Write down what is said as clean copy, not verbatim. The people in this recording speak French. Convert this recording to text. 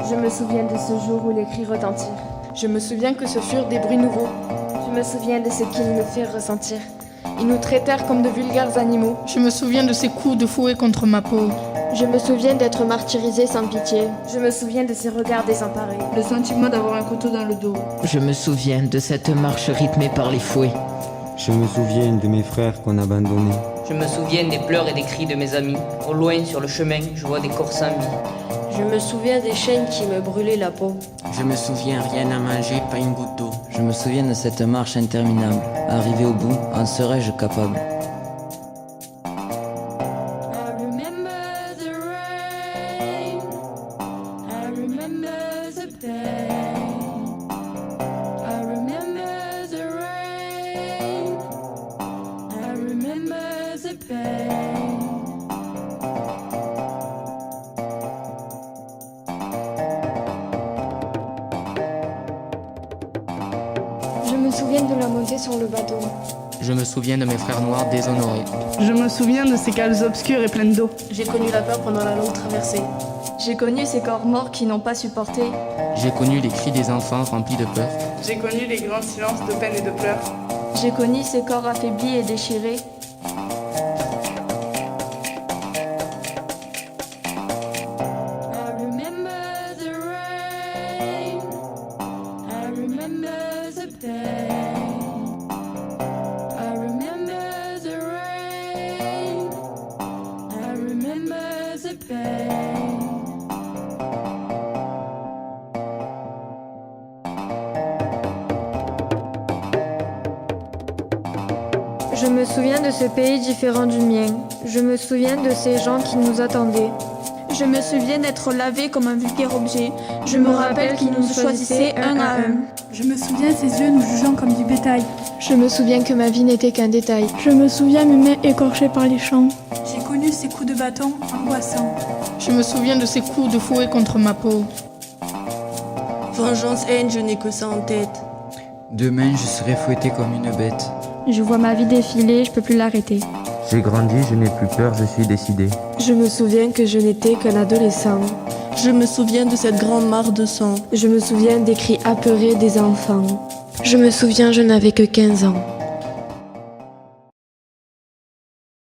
Je me souviens de ce jour où les cris retentirent. Je me souviens que ce furent des bruits nouveaux. Je me souviens de ce qu'ils me firent ressentir. Ils nous traitèrent comme de vulgaires animaux. Je me souviens de ces coups de fouet contre ma peau. Je me souviens d'être martyrisée sans pitié. Je me souviens de ces regards désemparés. Le sentiment d'avoir un couteau dans le dos. Je me souviens de cette marche rythmée par les fouets. Je me souviens de mes frères qu'on abandonnait. Je me souviens des pleurs et des cris de mes amis. Au loin, sur le chemin, je vois des corps sans vie. Je me souviens des chaînes qui me brûlaient la peau. Je me souviens, rien à manger, pas une goutte d'eau. Je me souviens de cette marche interminable. Arrivé au bout, en serais-je capable? Je me souviens de la montée sur le bateau. Je me souviens de mes frères noirs déshonorés. Je me souviens de ces cales obscures et pleines d'eau. J'ai connu la peur pendant la longue traversée. J'ai connu ces corps morts qui n'ont pas supporté. J'ai connu les cris des enfants remplis de peur. J'ai connu les grands silences de peine et de pleurs. J'ai connu ces corps affaiblis et déchirés. Je me souviens de ce pays différent du mien. Je me souviens de ces gens qui nous attendaient. Je me souviens d'être lavé comme un vulgaire objet. Je me rappelle qu'ils nous choisissaient un à un. Je me souviens ses yeux nous jugeant comme du bétail. Je me souviens que ma vie n'était qu'un détail. Je me souviens mes mains écorchées par les champs. J'ai connu ces coups de bâton angoissants. Je me souviens de ces coups de fouet contre ma peau. Vengeance, haine, je n'ai que ça en tête. Demain, je serai fouetté comme une bête. Je vois ma vie défiler, je peux plus l'arrêter. J'ai grandi, je n'ai plus peur, je suis décidé. Je me souviens que je n'étais qu'un adolescent. Je me souviens de cette grande mare de sang. Je me souviens des cris apeurés des enfants. Je me souviens, je n'avais que 15 ans.